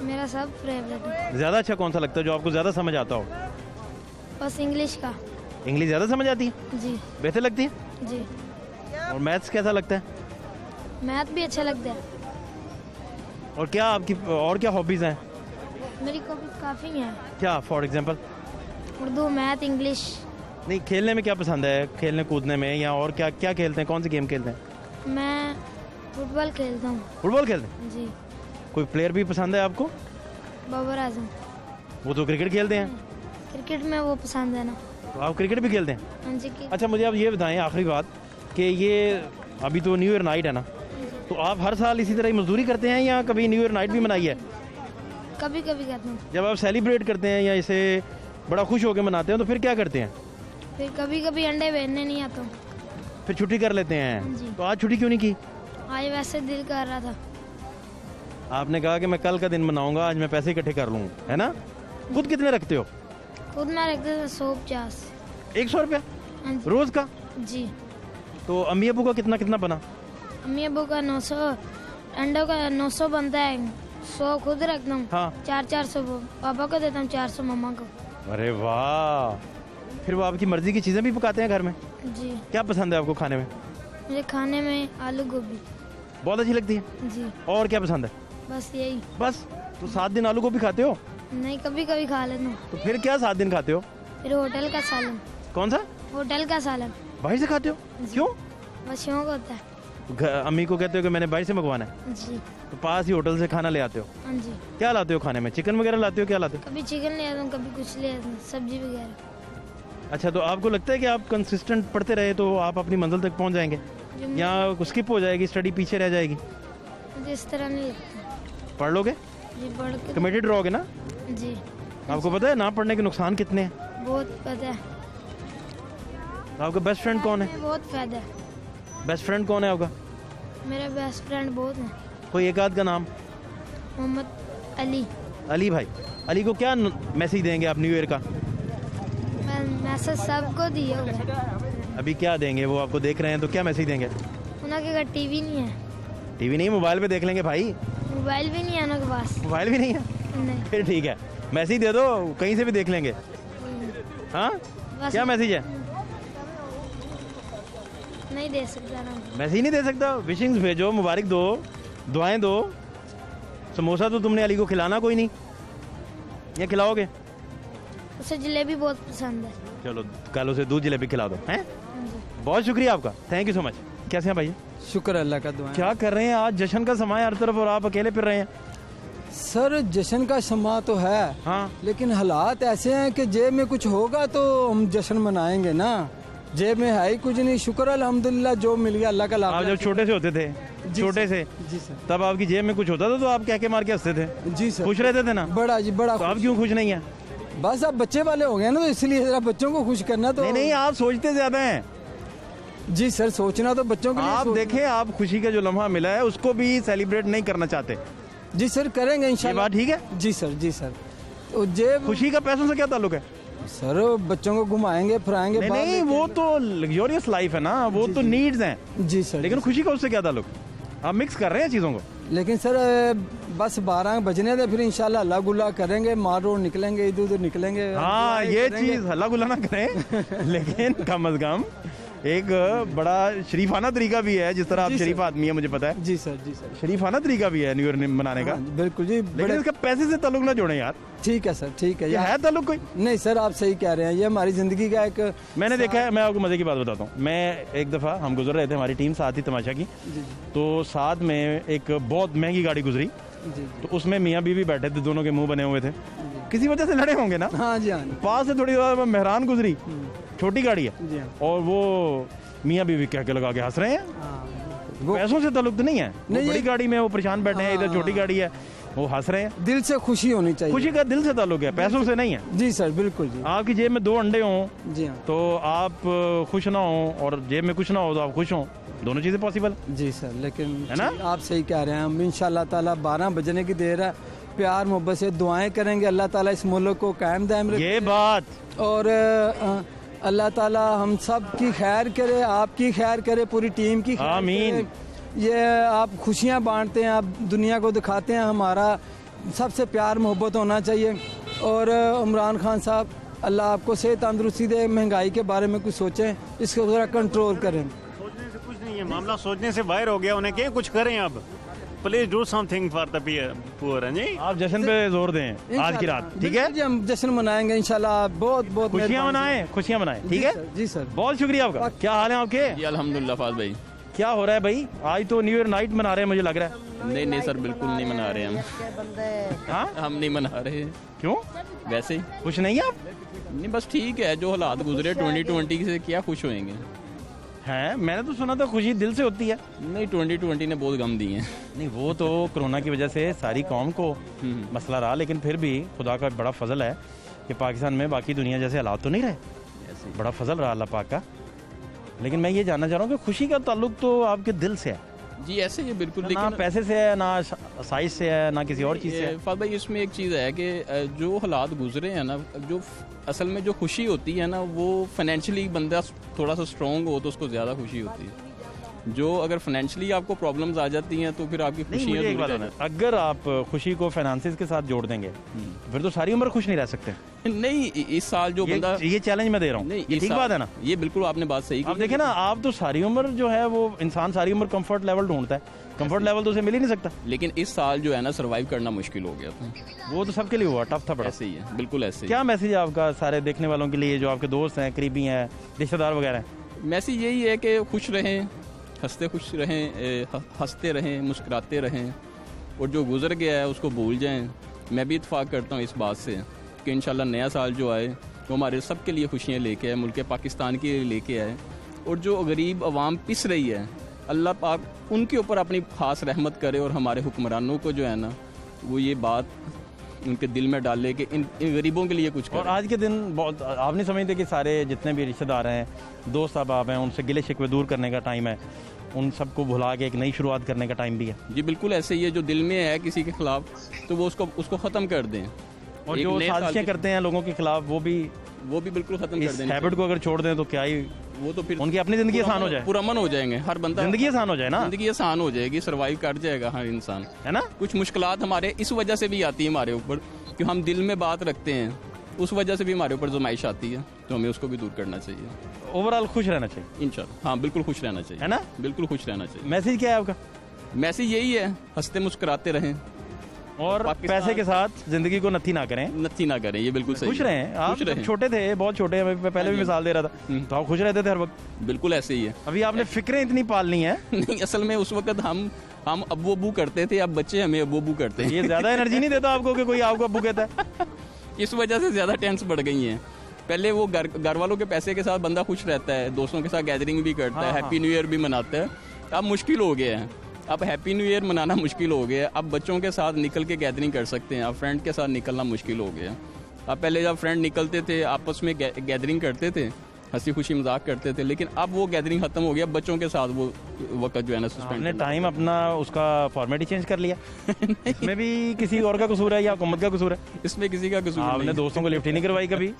मेरा सब फेवरेट है। ज़्यादा अच्छा कौन सा लगता है जो आपको ज़्यादा समझ आता हो? बस इंग्लिश का। इंग्लिश ज़्यादा समझ आती है, जी बेहतर लगती है? जी, और मैथ्स कैसा लगता है? मैथ भी अच्छा लगता है। और क्या आपकी और क्या हॉबीज़ हैं? मेरी कॉपी काफ़ी हैं, क्या for example? Urdu, math, English. नहीं, खेलने में क्या पसंद है? खेलने कूदने में या और क्या क्या खेलते हैं? कौन सी गेम खेलते हैं? मैं फुटबॉल खेलता हूँ। फुटबॉल खेलते हैं? जी, कोई प्लेयर भी पसंद है आपको? बाबर आजम। वो तो क्रिकेट खेलते हैं, क्रिकेट में वो पसंद है ना। तो आप क्रिकेट भी खेलते हैं? हाँ जी, अच्छा, मुझे आप ये बताएं आखिरी बात कि ये अभी तो न्यू ईयर नाइट है ना, तो आप हर साल इसी तरह ही मजदूरी करते हैं या कभी न्यू ईयर नाइट भी मनाई है? कभी कभी करता हूँ। जब आप सेलिब्रेट करते हैं या इसे बड़ा खुश होकर मनाते हैं तो फिर क्या करते हैं? फिर कभी कभी अंडे बेचने नहीं आता हूँ। फिर छुट्टी कर लेते हाँ हैं? जी। तो आज छुट्टी क्यों नहीं की? आज वैसे दिल कर रहा था। आपने कहा कि मैं कल का दिन मनाऊंगा, आज मैं पैसे इकट्ठे कर लूँ, है ना? खुद कितने रखते हो? खुद मैं रखता था 150। 100 रुपया हाँ जी, रोज का? जी। तो अम्मी अबू का कितना कितना बना? अम्मी अबू का 900, अंडों का 900 बनता है। 100 खुद रखता हूँ। हाँ। 400 पापा को देता हूँ, 400 मम्मा को। अरे वाह! फिर वो आपकी मर्जी की चीज़ें भी पकाते हैं घर में? जी, क्या पसंद है आपको खाने में? मुझे खाने में आलू गोभी। बहुत अच्छी लगती है। जी, और क्या पसंद है? बस यही। बस? तो 7 दिन आलू गोभी खाते हो? नहीं, कभी कभी खा लेता हूँ। तो फिर क्या 7 दिन खाते हो? फिर होटल का सालन। कौन सा? होटल का सालन। बाहर से खाते हो? क्यों? बस शौक होता है। अम्मी को कहते हो कि मैंने बाहर से मंगवाना है, जी, तो पास ही होटल से खाना ले आते हो? हाँ जी। क्या लाते हो खाने में? चिकन वगैरह लाते हो? क्या लाते हो? कभी चिकन ले आता हूँ, कभी कुछ ले आता हूँ, सब्जी वगैरह। अच्छा, तो आपको लगता है कि आप कंसिस्टेंट पढ़ते रहे तो आप अपनी मंजिल तक पहुंच जाएंगे जो या स्किप हो जाएगी, स्टडी पीछे रह जाएगी? मुझे इस तरह नहीं लगता। पढ़ लोगे? जी, पढ़ के। कमिटेड रहोगे ना? जी, आपको पता है ना पढ़ने के नुकसान कितने हैं? बहुत पता है। आपका बेस्ट फ्रेंड कौन है? बहुत फायदा है। बेस्ट फ्रेंड कौन है आपका? मेरे बेस्ट फ्रेंड बहुत हैं। कोई एक आध का नाम? मोहम्मद अली। अली भाई। अली को क्या मैसेज देंगे आप न्यू ईयर का? मैं मैसेज सबको दिया हुआ है। अभी क्या देंगे? वो आपको देख रहे हैं तो क्या मैसेज देंगे? उनके घर टीवी नहीं है। टीवी नहीं, मोबाइल पे देख लेंगे भाई। मोबाइल भी नहीं है उनके पास। मोबाइल भी नहीं है? नहीं। फिर ठीक है, मैसेज दे दो, कहीं से भी देख लेंगे। हाँ, बस क्या मैसेज है? नहीं दे सकता ना। मैसेज नहीं दे सकता? विशिंग्स भेजो, मुबारक दो, दुआएं दो। समोसा तो तुमने अली को खिलाना कोई नहीं, या खिलाओगे? उसे जलेबी बहुत पसंद है। चलो कल उसे दूध जलेबी खिला दो, हैं? हाँ जी। बहुत शुक्रिया आपका, थैंक यू सो मच। कैसे हैं भाई? शुक्र अल्लाह का, दुआ। क्या कर रहे हैं? आज जश्न का समय है हर तरफ और आप अकेले फिर रहे हैं। सर जश्न का समा तो है, हाँ, लेकिन हालात ऐसे हैं कि जेब में कुछ होगा तो हम जश्न मनाएंगे ना। जेब में है ही कुछ नहीं। शुक्र अल्हम्दुलिल्लाह जो मिल गया अल्लाह का लाभ। आप जब छोटे से होते थे, छोटे से, जी सर, तब आपकी जेब में कुछ होता था तो आप क्या मार के हंसते थे? जी सर, खुश रहते थे ना? बड़ा जी बड़ा। तो आप क्यों खुश नहीं है? बस आप बच्चे वाले हो गए ना, तो इसलिए जरा बच्चों को खुश करना। तो नहीं नहीं, आप सोचते ज्यादा हैं। जी सर, सोचना तो बच्चों के लिए। आप देखें, आप खुशी का जो लम्हा मिला है उसको भी सेलिब्रेट नहीं करना चाहते। जी सर, करेंगे इंशाल्लाह। ये बात ठीक है? जी सर, जी सर। तो जेब खुशी का पैसों से क्या ताल्लुक है? सर बच्चों को घुमाएंगे फिराएंगे। नहीं नहीं, वो तो लग्जरियस लाइफ है ना, वो तो नीड्स हैं। जी सर, लेकिन खुशी का उससे क्या ताल्लुक? आप मिक्स कर रहे हैं चीजों को। लेकिन सर बस 12 बजने दे, फिर इंशाल्लाह हल्ला गुल्ला करेंगे, मार रोड निकलेंगे, इधर उधर निकलेंगे। हाँ, ये चीज हल्ला गुल्ला ना करें लेकिन कम अज कम एक बड़ा शरीफाना तरीका भी है, जिस तरह आप शरीफ आदमी है मुझे पता है। जी सर, जी सर, शरीफाना तरीका भी है न्यू ईयर मनाने का। बिल्कुल जी। लेकिन इसका पैसे से ताल्लुक ना जोड़े यार। ठीक है सर, ठीक है। ये है ताल्लुक कोई? नहीं सर, आप सही कह रहे हैं, ये हमारी जिंदगी का एक। मैंने देखा है, मैं आपको मजे की बात बताता हूँ। मैं एक दफ़ा, हम गुजर रहे थे, हमारी टीम साथ ही तमाशा की, तो साथ में एक बहुत महंगी गाड़ी गुजरी तो उसमें मियाँ बीवी बैठे थे, दोनों के मुंह बने हुए थे, किसी वजह से लड़े होंगे ना। हाँ जी, हाँ जी। पास से थोड़ी देर मेहरान गुजरी, छोटी गाड़ी है, जी हाँ। और वो मियाँ बीवी कह के लगा के हंस रहे हैं। वो पैसों से ताल्लुक तो नहीं है, वो नहीं, बड़ी ये- गाड़ी में वो परेशान बैठे हैं, इधर छोटी गाड़ी है, वो हंस रहे हैं। दिल से खुशी होनी चाहिए। खुशी का दिल से ताल्लुक है, पैसों से नहीं है। जी सर, बिल्कुल जी। आपकी जेब में 2 अंडे हों जी हाँ। तो आप खुश ना हो, और जेब में कुछ ना हो तो आप खुश हो, दोनों चीजें पॉसिबल जी सर, लेकिन है ना? आप सही कह रहे हैं। हम इंशाल्लाह ताला 12 बजने की देर है, प्यार मोहब्बत से दुआएं करेंगे, अल्लाह ताला इस मुल्क को कायम दायम रखे। ये बात, और अल्लाह ताला हम सब की खैर करे, आपकी खैर करे, पूरी टीम की खैर आमीन। करे। ये आप खुशियाँ बांटते हैं, आप दुनिया को दिखाते हैं, हमारा सबसे प्यार मोहब्बत होना चाहिए। और इमरान खान साहब, अल्लाह आपको सेहत तंदुरुस्ती दे, महंगाई के बारे में कुछ सोचें, इसको ज़रा कंट्रोल करें। सोचने से कुछ नहीं है, मामला सोचने से बाहर हो गया, उन्हें क्या कुछ करें अब। Please do something for the poor. जी, आप जश्न पे जोर दें आज की रात, ठीक है जी, हम जश्न मनाएंगे इंशाल्लाह। बहुत बहुत खुशियाँ मेहरबानी। मनाएं, खुशियाँ मनाएं, ठीक है। जी सर। बहुत शुक्रिया आपका। क्या हाल है आपके? जी अल्हम्दुलिल्लाह फाज भाई। क्या हो रहा है भाई? आज तो न्यू ईयर नाइट मना रहे हैं, मुझे लग रहा है। नहीं नहीं सर, बिल्कुल नहीं मना रहे हम। हाँ, हम नहीं मना रहे। क्यों? वैसे ही खुश नहीं है आप? नहीं, बस ठीक है, जो हालात गुजरे 2020 से क्या खुश होएंगे। हैं, मैंने तो सुना था खुशी दिल से होती है। नहीं, 2020 ने बहुत गम दिए हैं। नहीं, वो तो कोरोना की वजह से सारी कौम को मसला रहा, लेकिन फिर भी खुदा का बड़ा फजल है कि पाकिस्तान में बाकी दुनिया जैसे हालात तो नहीं रहे। बड़ा फजल रहा अल्लाह पाक का। लेकिन मैं ये जानना चाह रहा हूँ कि खुशी का ताल्लुक तो आपके दिल से है जी, ऐसे ही बिल्कुल। ना लेकिन पैसे से है, ना साइज से है, ना किसी और चीज़ से है। फाज भाई, इसमें एक चीज़ है कि जो हालात गुजरे हैं ना, जो असल में जो खुशी होती है ना, वो फाइनेंशियली बंदा थोड़ा सा स्ट्रॉन्ग हो तो उसको ज़्यादा खुशी होती है। जो अगर फाइनेंशियली आपको प्रॉब्लम्स आ जाती हैं तो फिर आपकी नहीं, खुशियाँ मुझे एक दूर बात हो है, जाती अगर आप खुशी को फाइनेंसिस के साथ जोड़ देंगे फिर तो सारी उम्र खुश नहीं रह सकते। हैं। नहीं, इस साल जो बंदा, ये चैलेंज मैं दे रहा हूँ, नहीं, ये इस ठीक साल- बात है ना? ये बिल्कुल आपने बात सही की। आप देखें ना, आप तो सारी उम्र जो है वो इंसान सारी उम्र कंफर्ट लेवल ढूंढता है, कंफर्ट लेवल तो उसे मिल ही नहीं सकता। लेकिन इस साल जो है ना, सर्वाइव करना मुश्किल हो गया था। वो तो सबके लिए हुआ, टफ था बड़ा। ऐसे ही है, बिल्कुल ऐसे ही। क्या मैसेज है आपका सारे देखने वालों के लिए, जो आपके दोस्त हैं, करीबी हैं, रिश्तेदार वगैरह हैं? मैसेज यही है कि खुश रहें, हंसते खुश रहें, हंसते रहें, मुस्कुराते रहें, और जो गुजर गया है उसको भूल जाएं। मैं भी इत्फाक करता हूँ इस बात से कि इंशाल्लाह नया साल जो आए वो हमारे सब के लिए खुशियाँ लेके आए, मुल्क पाकिस्तान के लिए लेके आए। और जो गरीब आवाम पिस रही है, अल्लाह पाक उनके ऊपर अपनी खास रहमत करे, और हमारे हुक्मरानों को जो है ना, वो ये बात उनके दिल में डाले कि इन गरीबों के लिए कुछ करें। और आज के दिन बहुत, आप नहीं समझते कि सारे जितने भी रिश्तेदार हैं, दोस्त अहबाब हैं, उनसे गिले शिकवे दूर करने का टाइम है, उन सबको भुला के एक नई शुरुआत करने का टाइम भी है। जी बिल्कुल ऐसे ही है। जो दिल में है किसी के खिलाफ तो वो उसको ख़त्म कर दें, और एक जो नए साल साजिशें की- करते हैं लोगों के खिलाफ, वो भी बिल्कुल ख़त्म कर इस दें। हैबिट को अगर छोड़ दें तो क्या ही, वो तो फिर उनकी अपनी ज़िंदगी आसान हो जाए, पुरअमन हो जाएंगे। हर बंदा ज़िंदगी आसान हो जाए ना, जिंदगी आसान हो जाएगी, सर्वाइव कर जाएगा हर इंसान, है ना? कुछ मुश्किलात हमारे इस वजह से भी आती है हमारे ऊपर कि हम दिल में बात रखते हैं, उस वजह से भी हमारे ऊपर ज़माइश आती है, तो हमें उसको भी दूर करना चाहिए। ओवरऑल खुश रहना चाहिए इंशाल्लाह, हाँ बिल्कुल खुश रहना चाहिए, है ना? बिल्कुल खुश रहना चाहिए। मैसेज क्या है आपका? मैसेज यही है, हंसते मुस्कुराते रहें, और पैसे के साथ जिंदगी को नथी ना करें, नथी ना करें, ये बिल्कुल सही खुश है। रहें। आप खुश रहें। छोटे थे, बहुत छोटे, मैं पहले भी मिसाल दे रहा था, तो आप खुश रहते थे हर वक्त। बिल्कुल ऐसे ही है। अभी आपने फिक्रें इतनी पाल ली हैं। नहीं, असल में उस वक्त हम अब्बू अब्बू करते थे, अब बच्चे हमें अब्बू अब्बू करते हैं। ये ज्यादा एनर्जी नहीं देता आपको कि कोई आपको अब्बू कहता है? इस वजह से ज्यादा टेंस बढ़ गई हैं। पहले वो घर वालों के पैसे के साथ बंदा खुश रहता है, दोस्तों के साथ गैदरिंग भी करता है, हैप्पी न्यू ईयर भी मनाता है। अब मुश्किल हो गया है, अब हैप्पी न्यू ईयर मनाना मुश्किल हो गया है। अब बच्चों के साथ निकल के गैदरिंग कर सकते हैं, अब फ्रेंड के साथ निकलना मुश्किल हो गया है। अब पहले जब फ्रेंड निकलते थे, आपस में गैदरिंग करते थे, हंसी खुशी मजाक करते थे, लेकिन अब वो गैदरिंग खत्म हो गया, बच्चों के साथ वो वक्त जो है ना सस्पेंड। आपने टाइम अपना उसका फॉर्मेट ही चेंज कर लिया। इसमें भी किसी और का कसूर है या हुकूमत का कसूर है? इसमें किसी का कसूर आपने नहीं। दोस्तों को लिफ्ट ही नहीं करवाई कभी,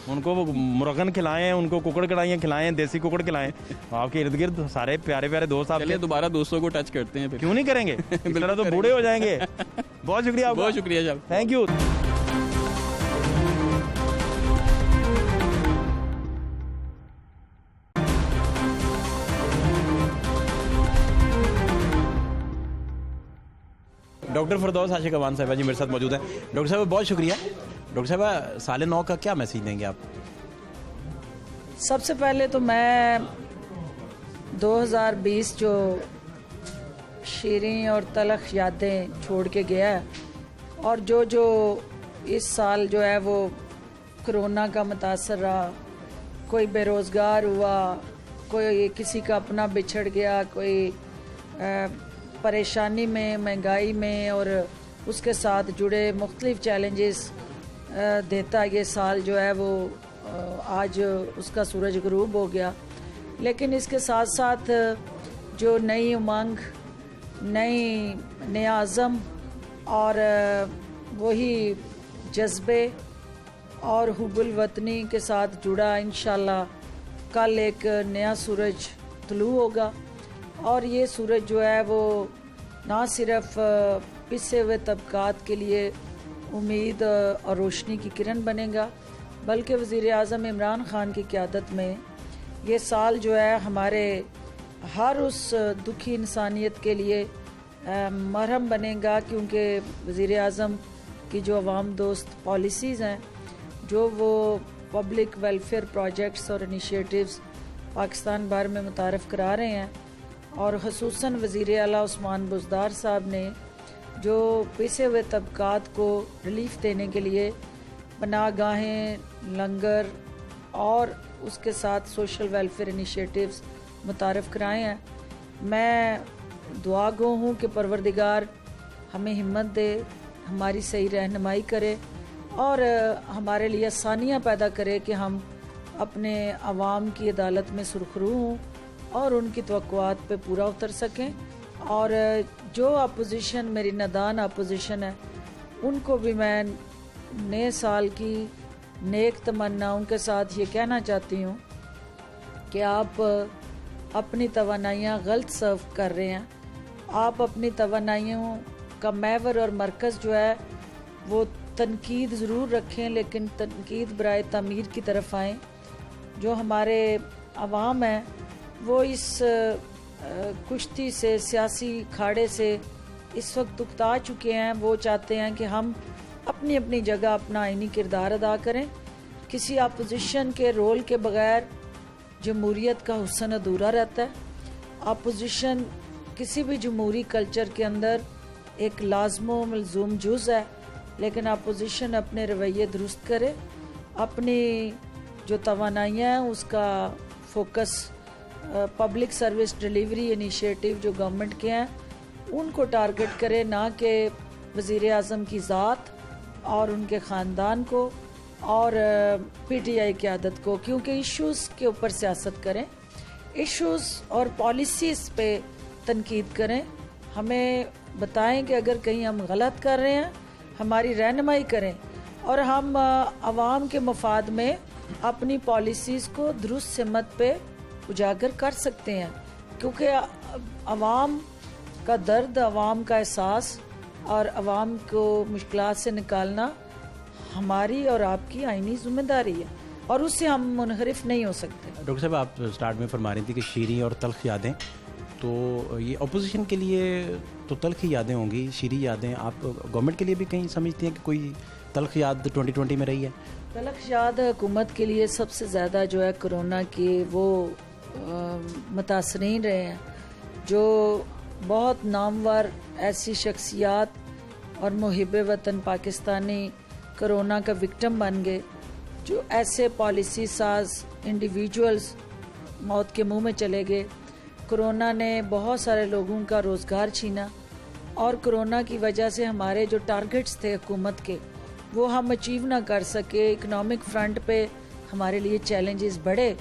उनको वो मुर्गन खिलाएं, उनको कुकड़ कढ़ाइयाँ खिलाएं, देसी कुकड़ खिलाएं। आपके इर्द गिर्द सारे प्यारे प्यारे दोस्त आपके, चलिए दोबारा दोस्तों को टच करते हैं फिर। क्यों नहीं करेंगे? इस तरह तो बूढ़े हो जाएंगे। बहुत शुक्रिया आपका। बहुत शुक्रिया साहब, थैंक यू। डॉक्टर फरदौस आशिक अवान साहिबा जी मेरे साथ मौजूद हैं। डॉक्टर साहब बहुत शुक्रिया। डॉक्टर साहब, साले 9 का क्या मैसेज देंगे आप? सबसे पहले तो मैं 2020 जो शीरीं और तलख यादें छोड़ के गया है। और जो जो इस साल जो है वो कोरोना का मुतासर रहा, कोई बेरोज़गार हुआ, कोई किसी का अपना बिछड़ गया, कोई परेशानी में, महंगाई में और उसके साथ जुड़े मुख्तलिफ चैलेंजेस देता ये साल जो है वो आज उसका सूरज गुरूब हो गया। लेकिन इसके साथ साथ जो नई उमंग, नया अज़म और वही जज्बे और हुब्बुल वतनी के साथ जुड़ा, इंशाल्लाह कल एक नया सूरज तुलू होगा। और ये सूरज जो है वो ना सिर्फ पिसे हुए तबकात के लिए उम्मीद और रोशनी की किरण बनेगा, बल्कि वज़ीर आज़म इमरान ख़ान की क़यादत में ये साल जो है हमारे हर उस दुखी इंसानियत के लिए मरहम बनेगा, क्योंकि वज़ीर आज़म की जो अवाम दोस्त पॉलिसीज़ हैं, जो वो पब्लिक वेलफेयर प्रोजेक्ट्स और इनिशिएटिव्स पाकिस्तान भर में मुतारफ़ करा रहे हैं, और ख़ुसूसन वज़ीर आला उस्मान बुज़दार साहब ने जो पिसे हुए तबकात को रिलीफ देने के लिए पनाहगाहें, लंगर और उसके साथ सोशल वेलफेयर इनिशिएटिव्स मुतारफ़ कराए हैं। मैं दुआ गो हूँ कि परवरदिगार हमें हिम्मत दे, हमारी सही रहनुमाई करे और हमारे लिए आसानियाँ पैदा करे कि हम अपने अवाम की अदालत में सुरखरू हों और उनकी तवक्कुआत पे पूरा उतर सकें। और जो अपोजिशन, मेरी नादान अपोजिशन है, उनको भी मैं नए साल की नेक तमन्नाओं के साथ ये कहना चाहती हूँ कि आप अपनी तवानाइयाँ गलत सर्व कर रहे हैं। आप अपनी तवानाइयों का महवर और मरकज़ जो है वो तनकीद ज़रूर रखें, लेकिन तनकीद बराए तामीर की तरफ आएँ। जो हमारे अवाम हैं वो इस कुश्ती से, सियासी खाड़े से इस वक्त उकता चुके हैं। वो चाहते हैं कि हम अपनी अपनी जगह अपना आइनी किरदार अदा करें। किसी अपोजिशन के रोल के बगैर जमहूरियत का हुस्न अधूरा रहता है। अपोजिशन किसी भी जमहूरी कल्चर के अंदर एक लाजमो मलजूम जुज़ है, लेकिन अपोजिशन अपने रवैये दुरुस्त करे, अपनी जो तवानाइयाँ हैं उसका focus public service delivery initiative जो गवर्नमेंट के हैं उनको टारगेट करे, ना कि वज़ीर आज़म की ज़ात और उनके ख़ानदान को और पीटीआई क़यादत को, क्योंकि इश्यूज़ के ऊपर सियासत करें, इश्यूज़ और पॉलिसीज़ पे तनकीद करें। हमें बताएं कि अगर कहीं हम गलत कर रहे हैं, हमारी रहनुमाई करें और हम आवाम के मफाद में अपनी पॉलिसीज़ को दुरुस्त सिमत पे उजागर कर सकते हैं। क्योंकि आवाम का दर्द, आवाम का एहसास और आवाम को मुश्किलात से निकालना हमारी और आपकी आईनी जिम्मेदारी है और उससे हम मुनहरिफ नहीं हो सकते। डॉक्टर साहब, आप स्टार्ट में फरमा रही थी कि शीरीं और तल्ख यादें, तो ये अपोजिशन के लिए तो तल्ख ही यादें होंगी, शीरीं यादें। आप गवर्नमेंट के लिए भी कहीं समझती हैं कि कोई तल्ख याद 2020 में रही है? तल्ख याद हुकूमत के लिए सबसे ज़्यादा जो है कोरोना के वो मुतासरीन रहे हैं। जो बहुत नामवर ऐसी शख्सियात और मुहिब वतन पाकिस्तानी कोरोना का विक्टिम बन गए, जो ऐसे पॉलिसी साज इंडिविजुअल्स मौत के मुंह में चले गए। कोरोना ने बहुत सारे लोगों का रोज़गार छीना और कोरोना की वजह से हमारे जो टारगेट्स थे हुकूमत के वो हम अचीव ना कर सके। इकनॉमिक फ्रंट पे हमारे लिए चैलेंजेस बढ़े,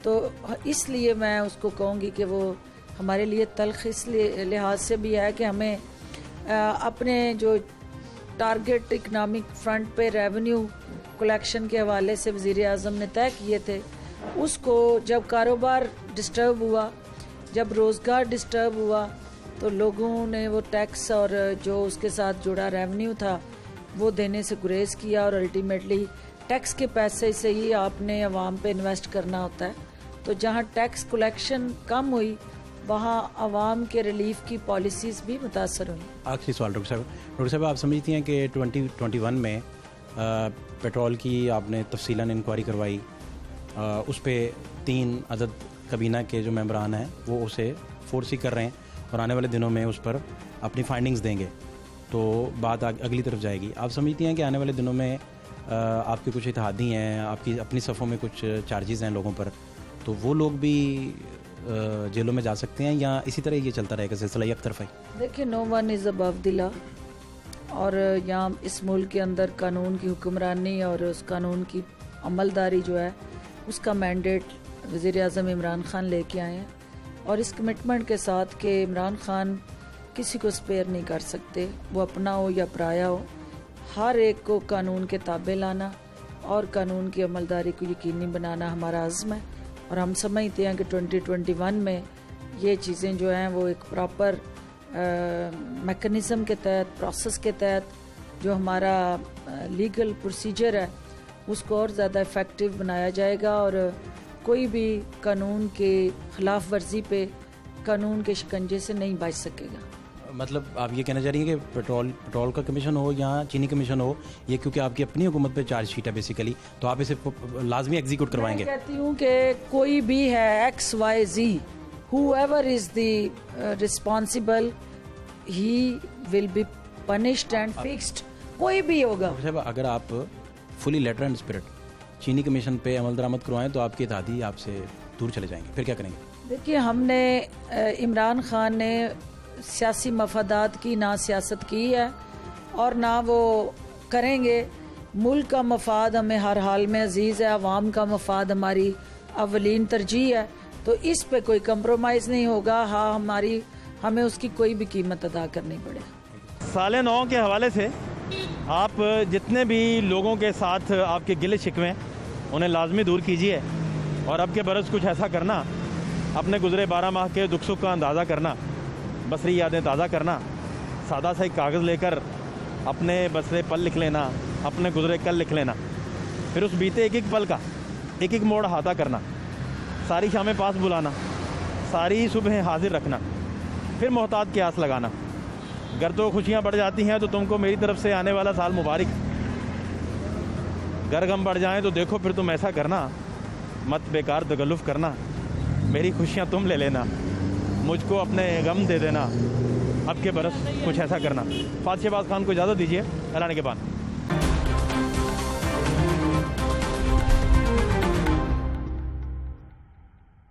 तो इसलिए मैं उसको कहूँगी कि वो हमारे लिए तल्ख इस लिहाज से भी है कि हमें अपने जो टारगेट इकनॉमिक फ्रंट पे रेवेन्यू कलेक्शन के हवाले से वज़ीर आज़म ने तय किए थे, उसको जब कारोबार डिस्टर्ब हुआ, जब रोज़गार डिस्टर्ब हुआ, तो लोगों ने वो टैक्स और जो उसके साथ जुड़ा रेवेन्यू था वो देने से गुरेज किया और अल्टीमेटली टैक्स के पैसे से ही आपने आवाम पे इन्वेस्ट करना होता है। तो जहाँ टैक्स कलेक्शन कम हुई वहाँ आवाम के रिलीफ की पॉलिसीज़ भी मुतासर हुई। आखिरी सवाल डॉक्टर साहब, आप समझती हैं कि 2021 में पेट्रोल की आपने तफसीलन इंक्वायरी करवाई, उस पर 3 अदद कबीना के जो मेंबरान हैं वो उसे फोर्स ही कर रहे हैं और आने वाले दिनों में उस पर अपनी फाइंडिंग्स देंगे तो बात अगली तरफ जाएगी। आप समझती हैं कि आने वाले दिनों में आपके कुछ इत्तेहादी हैं, आपकी अपनी सफ़ों में कुछ चार्जेस हैं लोगों पर, तो वो लोग भी जेलों में जा सकते हैं या इसी तरह ये चलता रहेगा सिलसिला एक तरफा ही? देखिए, no one is above the law, और यहाँ इस मुल्क के अंदर कानून की हुक्मरानी और उस कानून की अमलदारी जो है उसका मैंडेट वज़ीर-ए-आज़म इमरान खान लेके आए हैं, और इस कमिटमेंट के साथ कि इमरान खान किसी को स्पेयर नहीं कर सकते, वो अपना हो या पराया हो, हर एक को कानून के ताबे लाना और कानून की अमलदारी को यकीनी बनाना हमारा अज़्म है। और हम समझते हैं कि 2021 में ये चीज़ें जो हैं वो एक प्रॉपर मैकेनिज़्म के तहत, प्रोसेस के तहत जो हमारा लीगल प्रोसीजर है उसको और ज़्यादा इफ़ेक्टिव बनाया जाएगा, और कोई भी कानून के ख़िलाफ़ वर्जी पे कानून के शिकंजे से नहीं बच सकेगा। मतलब आप ये कहना चाह रही हैं कि पेट्रोल का कमीशन हो या चीनी कमीशन हो, ये क्योंकि आपकी अपनी हुकूमत पे चार्जशीट है बेसिकली, तो आप इसे लाजमी एग्जीक्यूट करवाएंगे? मैं कहती हूँ कि कोई भी है XYZ, whoever is the responsible, he will be punished and fixed, कोई भी होगा। अगर आप फुली लेटर एंड स्पिरिट चीनी कमीशन पे अमल दरामद करवाएं तो आपके इत्तेहादी आपसे दूर चले जाएंगे, फिर क्या करेंगे? देखिए, हमने इमरान खान ने सियासी मफादात की ना सियासत की है और ना वो करेंगे। मुल्क का मफाद हमें हर हाल में अजीज़ है, अवाम का मफाद हमारी अवलीन तरजीह है, तो इस पे कोई कंप्रोमाइज़ नहीं होगा। हाँ, हमें उसकी कोई भी कीमत अदा करनी पड़े। साले 9 के हवाले से आप जितने भी लोगों के साथ आपके गिले शिकवे उन्हें लाजमी दूर कीजिए, और अब के बरस कुछ ऐसा करना, अपने गुज़रे 12 माह के दुख सुख का अंदाज़ा करना, बसरी यादें ताज़ा करना, सादा सा एक कागज़ लेकर अपने बसरे पल लिख लेना, अपने गुज़रे कल लिख लेना, फिर उस बीते एक एक पल का एक एक मोड़ अहाता करना, सारी शामें पास बुलाना, सारी सुबह हाजिर रखना, फिर मोहताज की आस लगाना। अगर तो खुशियाँ बढ़ जाती हैं तो तुमको मेरी तरफ से आने वाला साल मुबारक। गर गम बढ़ जाएं तो देखो फिर तुम ऐसा करना, मत बेकार तकल्लुफ़ करना, मेरी खुशियाँ तुम ले लेना, मुझको अपने गम दे देना, अब के बरस कुछ ऐसा करना। फात शहबाज खान को इजाज़त दीजिए, अल्लाह ने के बाद।